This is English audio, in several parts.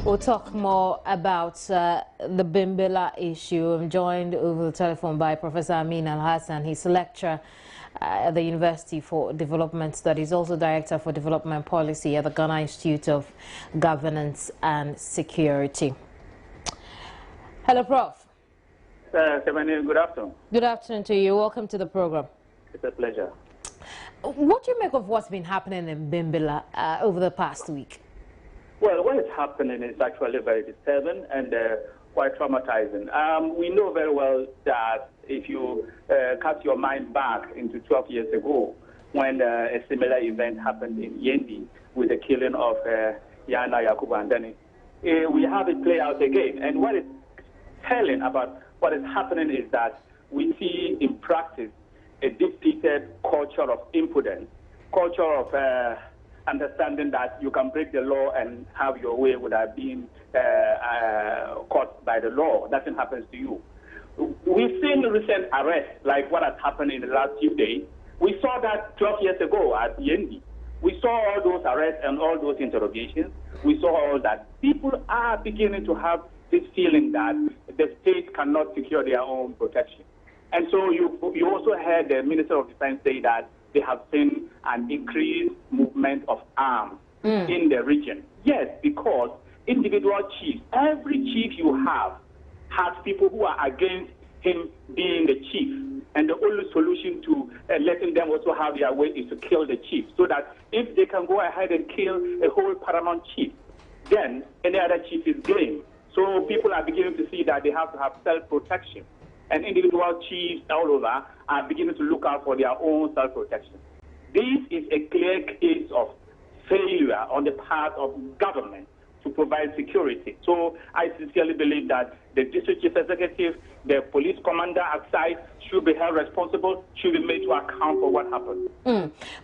We'll talk more about the Bimbilla issue. I'm joined over the telephone by Professor Amin Alhassan. He's a lecturer at the University for Development Studies, also Director for Development Policy at the Ghana Institute of Governance and Security. Hello, Prof. Good afternoon. Good afternoon to you. Welcome to the program. It's a pleasure. What do you make of what's been happening in Bimbilla over the past week? Well, what is happening is actually very disturbing and quite traumatizing. We know very well that if you cast your mind back into 12 years ago, when a similar event happened in Yendi with the killing of Yana Yakubu and Dani, we have it play out again. And what is telling about what is happening is that we see in practice a deep-seated culture of impudence, culture of understanding that you can break the law and have your way without being caught by the law. Nothing happens to you. We've seen recent arrests, like what has happened in the last few days. We saw that 12 years ago at Yendi. We saw all those arrests and all those interrogations. We saw all that. People are beginning to have this feeling that the state cannot secure their own protection. And so you also heard the Minister of Defense say that they have seen an increased movement of arms in the region. Yes, because individual chiefs, every chief you have, has people who are against him being the chief. And the only solution to letting them also have their way is to kill the chief, so that if they can go ahead and kill a whole paramount chief, then any other chief is blamed. So people are beginning to see that they have to have self-protection. And individual chiefs all over are beginning to look out for their own self-protection. This is a clear case of failure on the part of government to provide security. So I sincerely believe that the district chief executive, the police commander outside should be held responsible, should be made to account for what happened.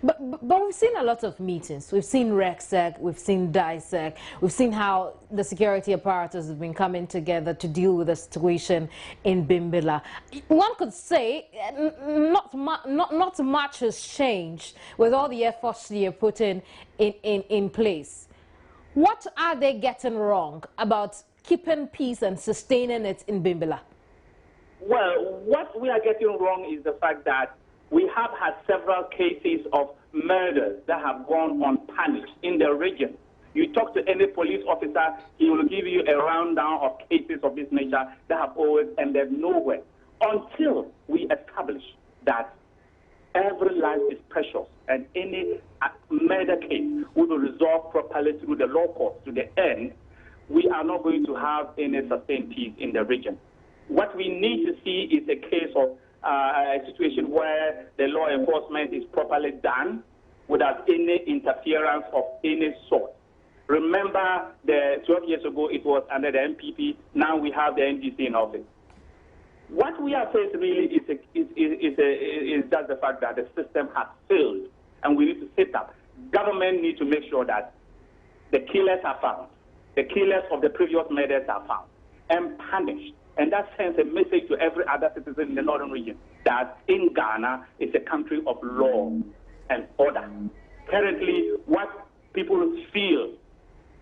But we've seen a lot of meetings. We've seen RECSEC, we've seen DISEC, we've seen how the security apparatus has been coming together to deal with the situation in Bimbilla. One could say not much has changed with all the efforts you're putting in place. What are they getting wrong about keeping peace and sustaining it in Bimbilla? Well, what we are getting wrong is the fact that we have had several cases of murders that have gone unpunished in the region. You talk to any police officer, he will give you a rundown of cases of this nature that have always ended nowhere, until we establish that every life is precious and any murder case will be resolved properly through the law courts to the end. We are not going to have any sustained peace in the region. What we need to see is a case of a situation where the law enforcement is properly done without any interference of any sort. Remember, 12 years ago it was under the MPP. Now we have the NDC in office. What we are facing really is just the fact that the system has failed, and we need to sit up. Government needs to make sure that the killers are found, the killers of the previous murders are found and punished. And that sends a message to every other citizen in the northern region that in Ghana is a country of law and order. Currently, what people feel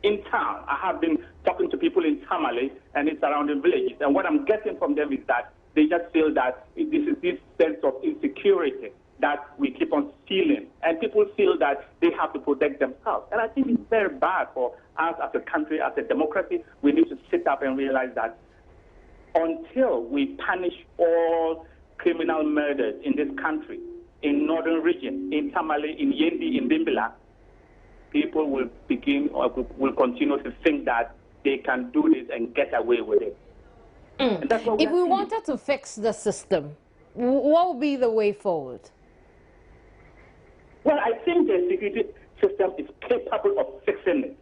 in town, I have been talking to people in Tamale and its surrounding villages, and what I'm getting from them is that they just feel that this is this sense of insecurity that we keep on feeling, and people feel that they have to protect themselves. And I think it's very bad for us as a country, as a democracy. We need to sit up and realize that until we punish all criminal murders in this country, in northern region, in Tamale, in Yendi, in Bimbilla, people will begin or will continue to think that they can do this and get away with it. And that's what if we wanted to fix the system, what would be the way forward? Well, I think the security system is capable of fixing it.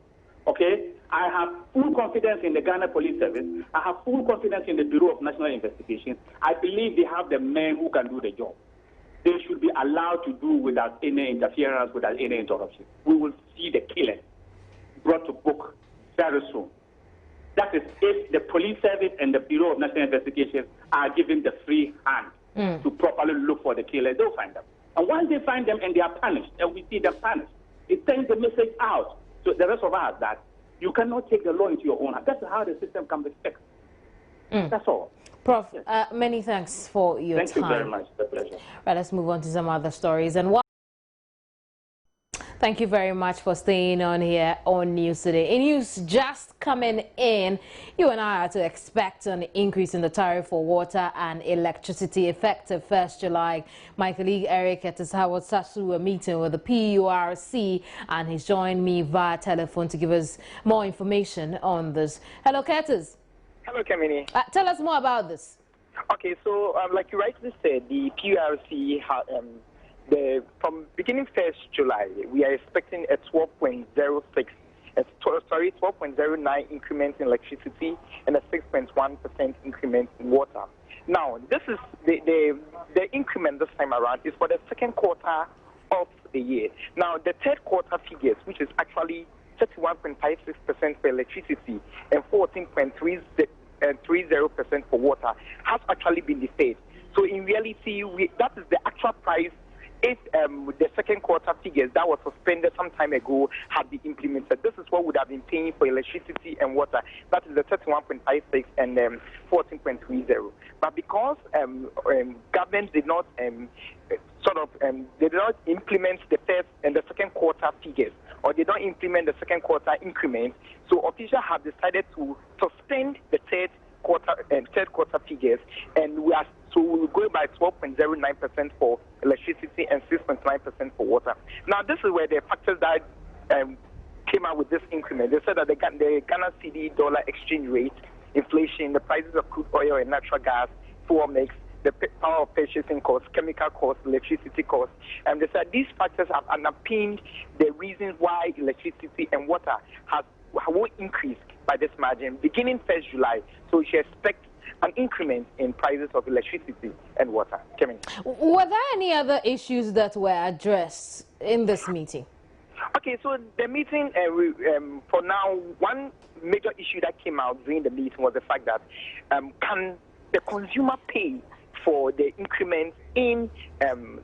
Okay? I have full confidence in the Ghana Police Service. I have full confidence in the Bureau of National Investigations. I believe they have the men who can do the job. They should be allowed to do without any interference, without any interruption. We will see the killers brought to book very soon. That is if the police service and the Bureau of National Investigations are given the free hand to properly look for the killers, they'll find them. And once they find them and they are punished, and we see them punished, it sends the message out to the rest of us that You cannot take the law into your own hands. That's how the system can be fixed. That's all. Prof, many thanks for your time. Thank you very much. It's a pleasure. Right, let's move on to some other stories. And thank you very much for staying on here on News Today. In news just coming in, you and I are to expect an increase in the tariff for water and electricity effective 1st July. My colleague Eric Etishawa sat through a meeting with the PURC and he's joined me via telephone to give us more information on this. Hello, Curtis. Hello, Kamini. Tell us more about this. Okay, so like you rightly said, the PURC from beginning 1st July, we are expecting a 12.09 increment in electricity and a 6.1% increment in water. Now, this is the increment this time around is for the second quarter of the year. Now, the third quarter figures, which is actually 31.56% for electricity and 14.30% for water, has actually been deferred. So in reality, that is the actual price if the second quarter figures that was suspended some time ago had been implemented. This is what would have been paying for electricity and water. That is the 31.56 and 14.30. But because government did not they did not implement the first and the second quarter figures, or they don't implement the second quarter increment, so officials have decided to suspend the third quarter figures, and we will go by 12.09% for electricity and 6.9% for water. Now, this is where the factors that came out with this increment. They said that the Ghana cedi dollar exchange rate, inflation, the prices of crude oil and natural gas, fuel mix, the power of purchasing costs, chemical costs, electricity costs, and they said these factors have underpinned the reasons why electricity and water will increase by this margin beginning 1st July. So we should expect an increment in prices of electricity and water. Were there any other issues that were addressed in this meeting? Okay, so the meeting, for now, one major issue that came out during the meeting was the fact that can the consumer pay for the increment in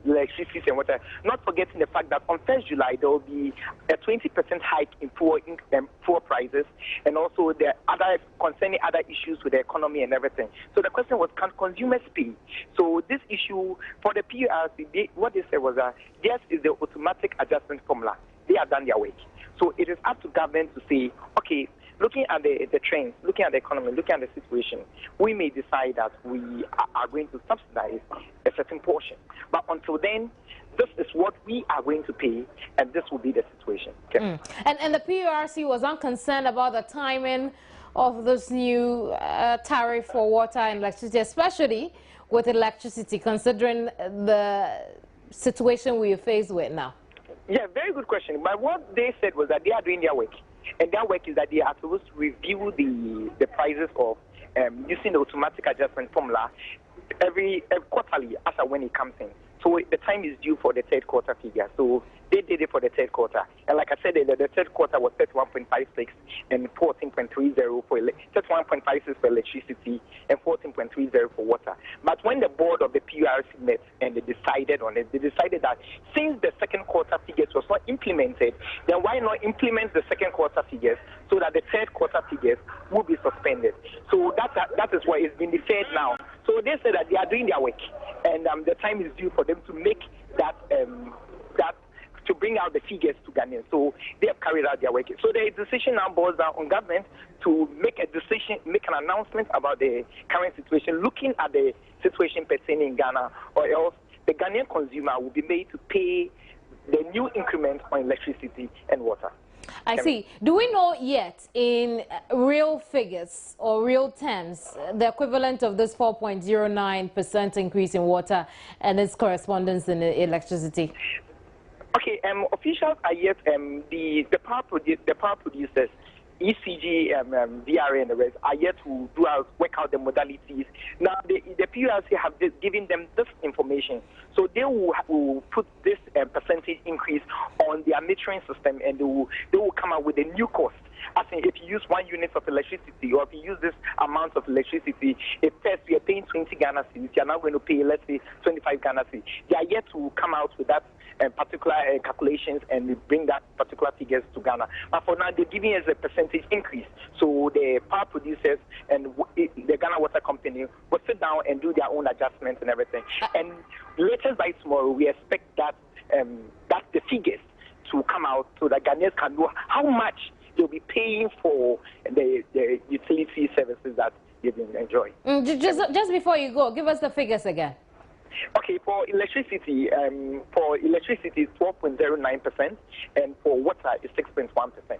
electricity and water, not forgetting the fact that on 1st July there will be a 20% hike in fuel prices, and also the other concerning other issues with the economy and everything. So the question was, can consumers pay? So this issue for the PURC, what they said was that yes, is the automatic adjustment formula. They have done their work. So it is up to government to say, okay, looking at the trends, looking at the economy, looking at the situation, we may decide that we are going to subsidize a certain portion. But until then, this is what we are going to pay, and this will be the situation. Okay? And the PURC was unconcerned about the timing of this new tariff for water and electricity, especially with electricity, considering the situation we are faced with now. Yeah, very good question. But what they said was that they are doing their work. And their work is that they are supposed to review the prices of using the automatic adjustment formula every quarterly after when it comes in. So the time is due for the third quarter figure. So they did it for the third quarter. And like I said, the third quarter was 31.56 and 14.30 for 31.56 for electricity and 14.30 for water. But when the board of the PURC met and they decided on it, they decided that since the second quarter figures was not implemented, then why not implement the second quarter figures so that the third quarter figures will be suspended? So that is why it's been deferred now. So they said that they are doing their work, and the time is due for them to make that to bring out the figures to Ghanaians. So they have carried out their work. So the decision now boils down on government to make a decision, make an announcement about the current situation, looking at the situation pertaining in Ghana, or else the Ghanaian consumer will be made to pay the new increment on electricity and water. I see. Do we know yet in real figures or real terms the equivalent of this 4.09% increase in water and its correspondence in electricity? Okay, officials are yet the power producers, ECG, DRA, and the rest are yet to work out the modalities. Now, the PURC have given them this information, so they will put this percentage increase on their metering system, and they will come out with a new cost. I think if you use 1 unit of electricity, or if you use this amount of electricity, if first you're paying 20 Ghana cedis, you're now going to pay, let's say, 25 Ghana cedis. They are yet to come out with that particular calculations and bring that particular figures to Ghana. But for now, they're giving us a percentage increase. So the power producers and the Ghana Water Company will sit down and do their own adjustments and everything. And latest by tomorrow, we expect that that the figures to come out so that Ghanaians can know how much they'll be paying for the utility services that they've been enjoying. Just before you go, give us the figures again. Okay, for electricity, it's 12.09%, and for water, it's 6.1%.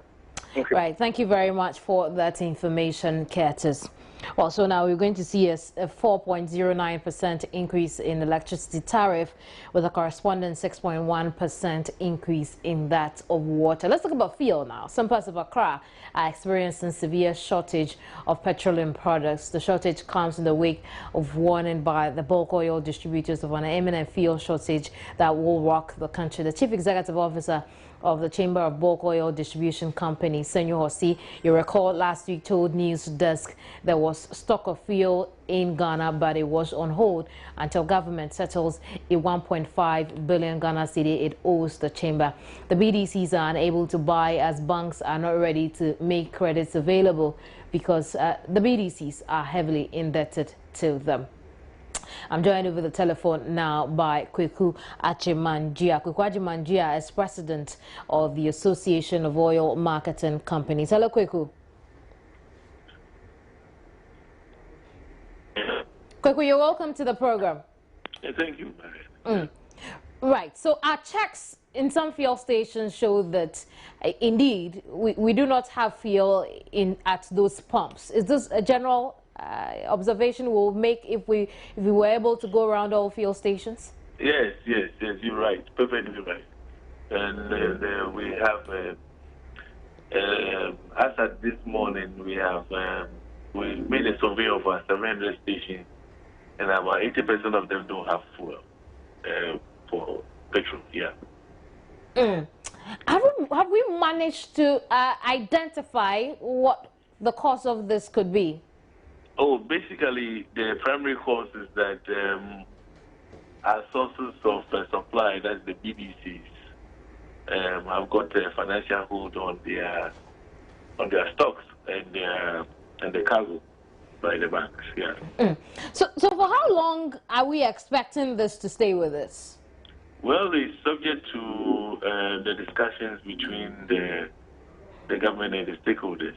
Right, thank you very much for that information, Curtis. Well, so now we're going to see a 4.09% increase in electricity tariff with a corresponding 6.1% increase in that of water. Let's talk about fuel now. Some parts of Accra are experiencing severe shortage of petroleum products. The shortage comes in the wake of warning by the bulk oil distributors of an imminent fuel shortage that will rock the country. The Chief Executive Officer of the Chamber of Bulk Oil Distribution Company, Senyo Hosi, you recall last week told News Desk there was stock of fuel in Ghana, but it was on hold until government settles a 1.5 billion Ghana cedi it owes the chamber. The BDCs are unable to buy as banks are not ready to make credits available because the BDCs are heavily indebted to them. I'm joined over the telephone now by Kweku Achimanjia. Kweku Achimanjia is president of the Association of Oil Marketing Companies. Hello, Kweku. Kweku, you're welcome to the program. Thank you. Right. So our checks in some fuel stations show that indeed we do not have fuel at those pumps. Is this a general observation we'll make if we were able to go around all fuel stations? Yes, you're right, perfectly right. And we have, as at this morning, we have we made a survey of our 700 stations, and about 80% of them don't have fuel for petrol. Yeah. Have we managed to identify what the cause of this could be? Oh, basically, the primary cause is that our sources of supply, that's the BDCs, have got a financial hold on their stocks and the cargo by the banks. Yeah. So for how long are we expecting this to stay with us? Well, it's subject to the discussions between the government and the stakeholders,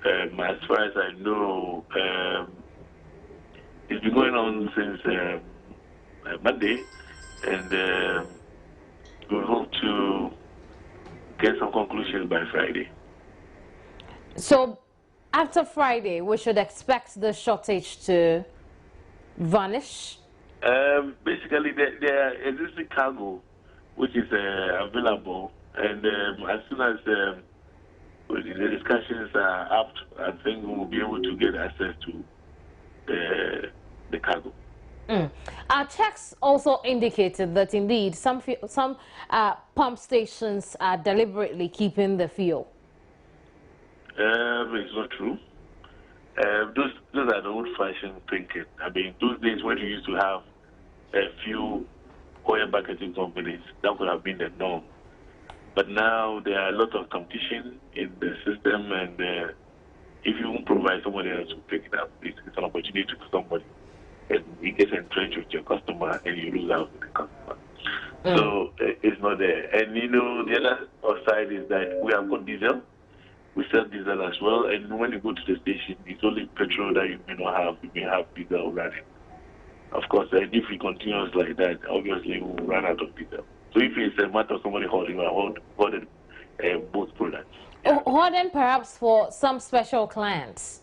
and as far as I know, it's been going on since Monday, and we hope to get some conclusions by Friday. So after Friday, we should expect the shortage to vanish? Basically, there exists a cargo which is available, and as soon as the discussions are up, I think we will be able to get access to the cargo. Our checks also indicated that indeed some pump stations are deliberately keeping the fuel. It's not true. Those are the old-fashioned thinking. I mean, those days when you used to have a few oil marketing companies, that would have been the norm. But now there are a lot of competition in the system, and if you won't provide somebody else to pick it up, it's an opportunity for somebody. And you get entrenched with your customer, and you lose out with the customer. So it's not there. And the other side is that we have got diesel. We sell diesel as well, and when you go to the station, it's only petrol that you may not have. You may have diesel running. Of course, if it continues like that, obviously we will run out of diesel. So if it's a matter of somebody holding both products. Yeah. Holding perhaps for some special clients?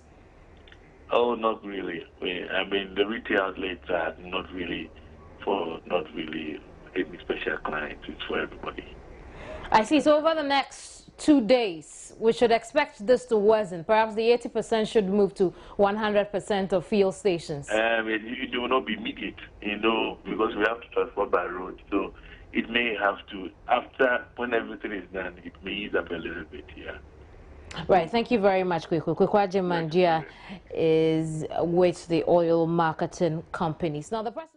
Oh, not really. I mean, the retail outlets are not really any special clients. It's for everybody. I see. So over the next 2 days, we should expect this to worsen. Perhaps the 80% should move to 100% of fuel stations. It will not be immediate, because we have to transport by road. So it may have to, after, when everything is done, it may ease up a little bit, yeah. Right, thank you very much, Kwiku. Kwikwaje Mandia is with the oil marketing companies. Now, the president.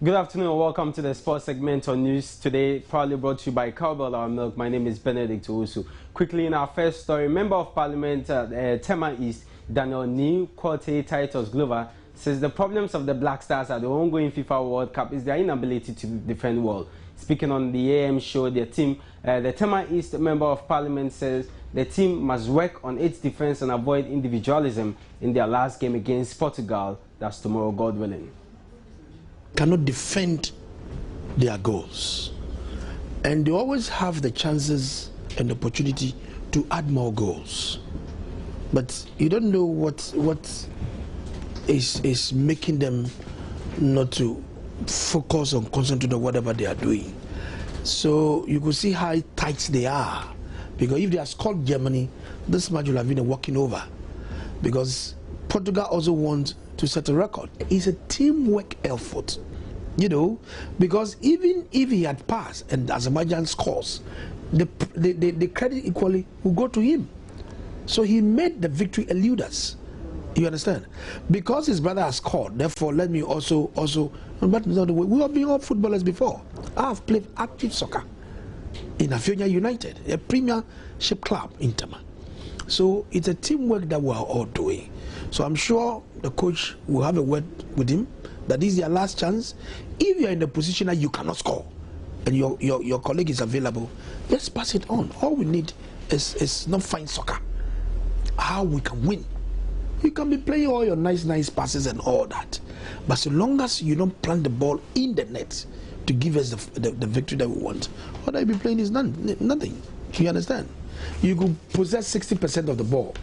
Good afternoon and welcome to the sports segment on News Today, proudly brought to you by Cowbell Our Milk. My name is Benedict Owusu. Quickly in our first story, Member of Parliament Tema East, Daniel New Quality Titus Glover, says the problems of the Black Stars at the ongoing FIFA World Cup is their inability to defend well. Speaking on the AM show, the Tema East Member of Parliament says the team must work on its defense and avoid individualism in their last game against Portugal. That's tomorrow, God willing. Cannot defend their goals, and they always have the chances and the opportunity to add more goals, but you don't know what is making them not to focus on concentrate on whatever they are doing. So you could see how tight they are, because if they had scored Germany, this match will have been a walking over, because Portugal also wants to set a record. It's a teamwork effort, you know, because even if he had passed and Azerbaijan scores, the credit equally will go to him. So he made the victory elude us. You understand? Because his brother has scored, therefore let me also but we have been all footballers before. I have played active soccer in Afionia United, a premiership club in Tema. So it's a teamwork that we are all doing. So I'm sure the coach will have a word with him that this is your last chance. If you're in a position that you cannot score and your colleague is available, just pass it on. All we need is not fine soccer. How we can win. You can be playing all your nice passes and all that, but so long as you don't plant the ball in the net to give us the victory that we want, what I be playing is nothing. You understand? You could possess 60% of the ball.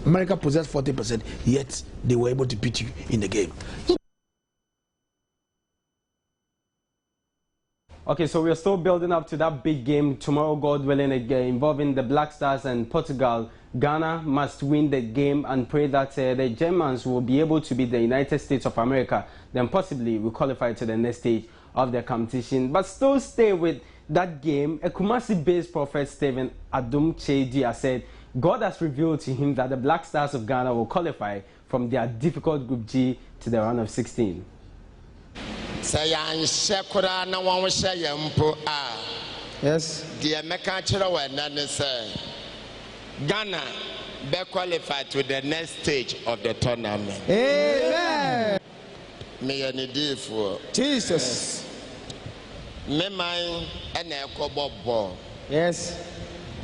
America possessed 40%, yet they were able to beat you in the game. Okay, so we're still building up to that big game tomorrow, God willing, involving the Black Stars and Portugal. Ghana must win the game and pray that the Germans will be able to beat the United States of America. Then possibly will qualify to the next stage of the competition. But still stay with that game. A Kumasi-based prophet, Stephen Adum Chedia, said God has revealed to him that the Black Stars of Ghana will qualify from their difficult Group G to the round of 16. Yes. Ghana be qualified to the next stage of the tournament. Amen. Me and for Jesus. Me mine and a ball. Yes.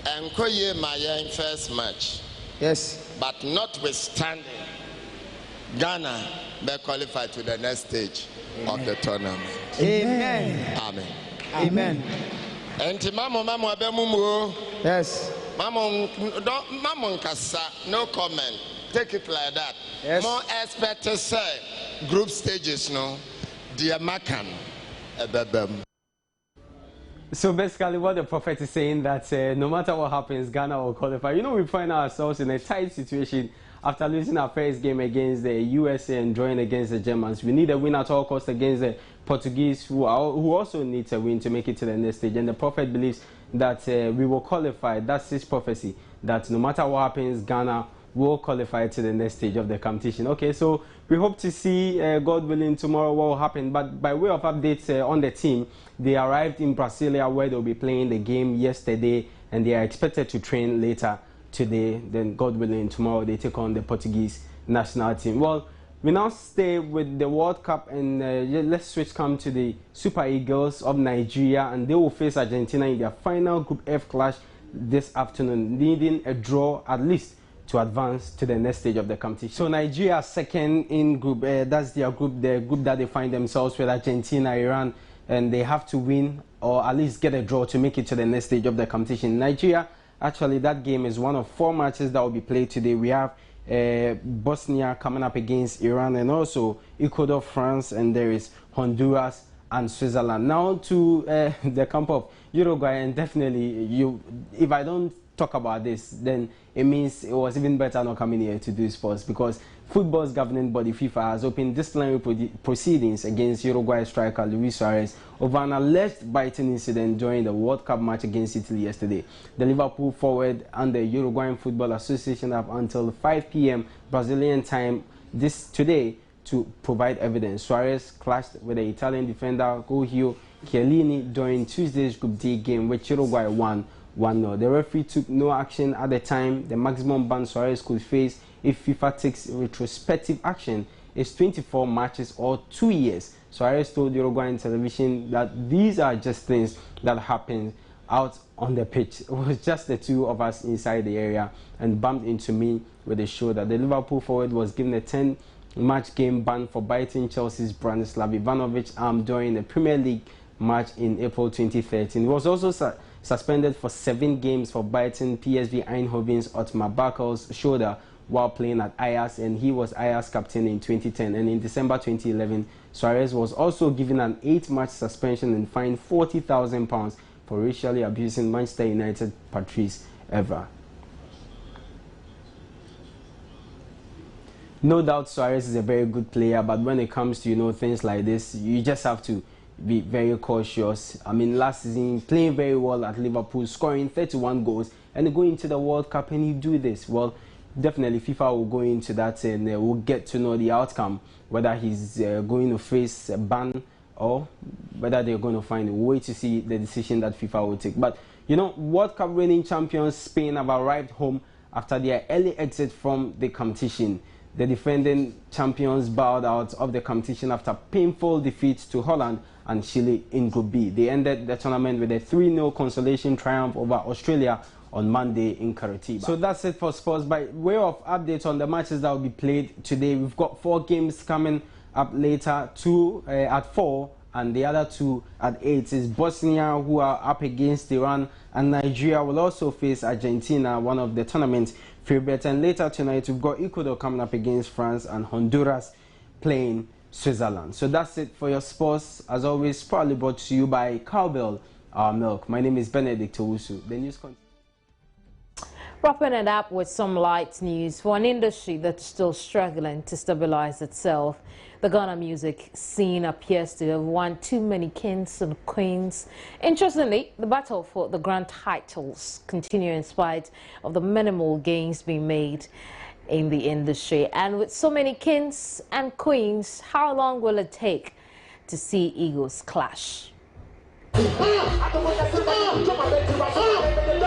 And koye my first match. Yes. But notwithstanding, Ghana be qualified to the next stage of the tournament. Amen. Amen. Amen. And mama be mumu. Yes. Mama Kasa, no comment. Take it like that. Yes. More expert to say group stages, no. Dear Macan. So basically what the prophet is saying that no matter what happens, Ghana will qualify. You know, we find ourselves in a tight situation after losing our first game against the USA and drawing against the Germans. We need a win at all costs against the Portuguese, who also need a win to make it to the next stage. And the prophet believes that we will qualify. That's his prophecy, that no matter what happens, Ghana will qualify to the next stage of the competition. Okay, so we hope to see, God willing, tomorrow what will happen. But by way of updates on the team, they arrived in Brasilia, where they'll be playing the game yesterday, and they are expected to train later today. Then, God willing, tomorrow they take on the Portuguese national team. Well, we now stay with the World Cup, and let's come to the Super Eagles of Nigeria, and they will face Argentina in their final Group F clash this afternoon, needing a draw at least to advance to the next stage of the competition. So Nigeria second in group, that's their group, the group that they find themselves with, Argentina, Iran, and they have to win or at least get a draw to make it to the next stage of the competition. Nigeria, actually, that game is one of 4 matches that will be played today. We have Bosnia coming up against Iran, and also Ecuador, France, and there is Honduras and Switzerland. Now to the camp of Uruguay, and definitely if I don't talk about this, then it means it was even better not coming here to do sports, because football's governing body FIFA has opened disciplinary proceedings against Uruguay striker Luis Suarez over an alleged biting incident during the World Cup match against Italy yesterday. The Liverpool forward and the Uruguayan Football Association have until 5 p.m. Brazilian time today to provide evidence. Suarez clashed with the Italian defender Giorgio Chiellini during Tuesday's Group D game, which Uruguay won 1-0. The referee took no action at the time. The maximum ban Suarez could face if FIFA takes retrospective action is 24 matches or 2 years. Suarez told Uruguayan television that these are just things that happen out on the pitch. It was just the two of us inside the area and bumped into me with a shoulder. The Liverpool forward was given a 10-match game ban for biting Chelsea's Branislav Ivanovic's arm during the Premier League match in April 2013. He was also suspended for 7 games for biting PSV Eindhoven's Otmar Bakel's shoulder while playing at Ajax, and he was Ajax captain in 2010. And in December 2011, Suarez was also given an 8-match suspension and fined £40,000 for racially abusing Manchester United Patrice Evra. No doubt Suarez is a very good player, but when it comes to things like this, you just have to be very cautious. I mean, last season playing very well at Liverpool, scoring 31 goals, and going to the World Cup and you do this. Well, definitely FIFA will go into that and we'll get to know the outcome, whether he's going to face a ban or whether they're going to find a way to see the decision that FIFA will take. But World Cup reigning champions Spain have arrived home after their early exit from the competition. The defending champions bowed out of the competition after painful defeats to Holland and Chile in Group B. They ended the tournament with a 3-0 consolation triumph over Australia on Monday in Curitiba. So that's it for sports. By way of updates on the matches that will be played today, we've got 4 games coming up later, 2 at 4 and the other 2 at 8. Is Bosnia, who are up against Iran, and Nigeria will also face Argentina, one of the tournament's favorites. And later tonight we've got Ecuador coming up against France and Honduras playing Switzerland. So that's it for your sports. As always, proudly brought to you by Cowbell, our milk. My name is Benedict Owusu. The news continues. Wrapping it up with some light news for an industry that's still struggling to stabilize itself. The Ghana music scene appears to have won too many kings and queens. Interestingly, the battle for the grand titles continue in spite of the minimal gains being made in the industry. And with so many kings and queens, how long will it take to see egos clash?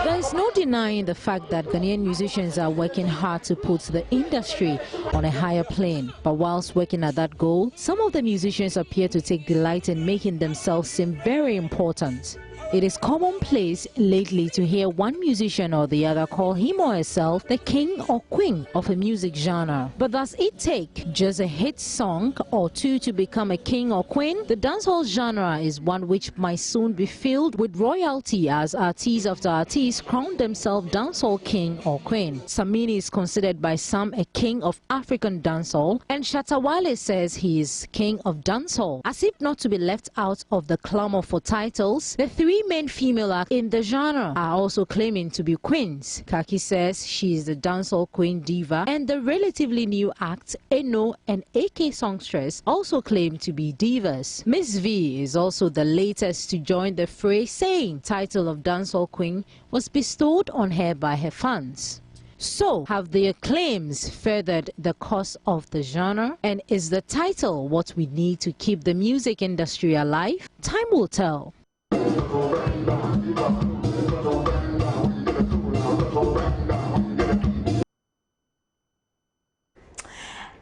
There is no denying the fact that Ghanaian musicians are working hard to put the industry on a higher plane. But whilst working at that goal, some of the musicians appear to take delight in making themselves seem very important. It is commonplace lately to hear one musician or the other call him or herself the king or queen of a music genre. But does it take just a hit song or two to become a king or queen? The dancehall genre is one which might soon be filled with royalty as artiste after artiste crown themselves dancehall king or queen. Samini is considered by some a king of African dancehall, and Shatta Wale says he is king of dancehall. As if not to be left out of the clamor for titles, the 3 main female acts in the genre are also claiming to be queens. Kaki says she is the dancehall queen diva, and the relatively new act Eno and AK songstress also claim to be divas. Miss V is also the latest to join the fray, saying title of dancehall queen was bestowed on her by her fans. So, have their claims furthered the cause of the genre? And is the title what we need to keep the music industry alive? Time will tell.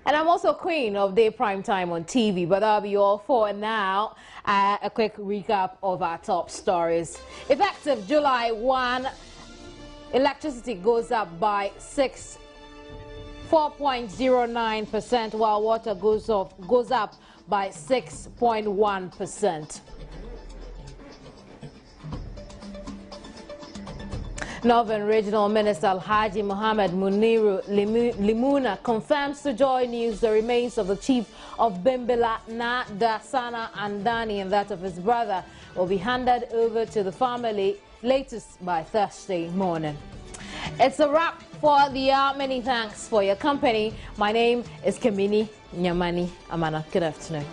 And I'm also queen of day prime time on TV, but that'll be all for now. A quick recap of our top stories. Effective July 1, electricity goes up by 4.09%, while water goes up by 6.1%. Northern Regional Minister Alhaji Mohammed Muniru Limuna confirms to Joy News the remains of the chief of Bimbila Na Dasana Andani and that of his brother will be handed over to the family latest by Thursday morning. It's a wrap for the hour. Many thanks for your company. My name is Kamini Nyamani Amana. Good afternoon.